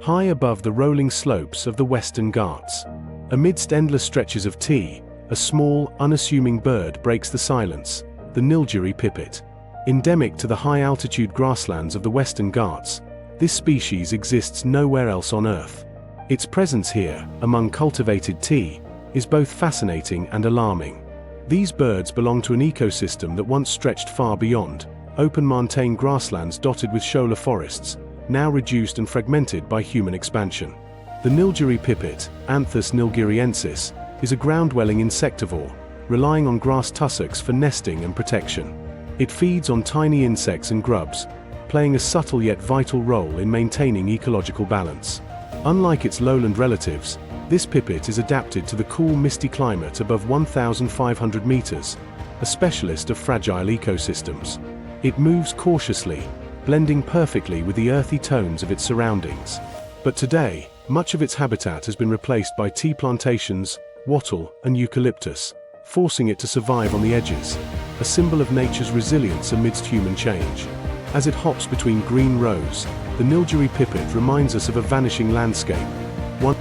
high above the rolling slopes of the Western Ghats. Amidst endless stretches of tea, a small, unassuming bird breaks the silence, the Nilgiri Pipit. Endemic to the high-altitude grasslands of the Western Ghats, this species exists nowhere else on Earth. Its presence here, among cultivated tea, is both fascinating and alarming. These birds belong to an ecosystem that once stretched far beyond, open montane grasslands dotted with shola forests, now reduced and fragmented by human expansion. The Nilgiri Pipit, Anthus nilghiriensis, is a ground-dwelling insectivore, relying on grass tussocks for nesting and protection. It feeds on tiny insects and grubs, playing a subtle yet vital role in maintaining ecological balance. Unlike its lowland relatives, this pipit is adapted to the cool, misty climate above 1,500 meters, a specialist of fragile ecosystems. It moves cautiously, blending perfectly with the earthy tones of its surroundings. But today, much of its habitat has been replaced by tea plantations, wattle, and eucalyptus, forcing it to survive on the edges, a symbol of nature's resilience amidst human change. As it hops between green rows, the Nilgiri Pipit reminds us of a vanishing landscape, one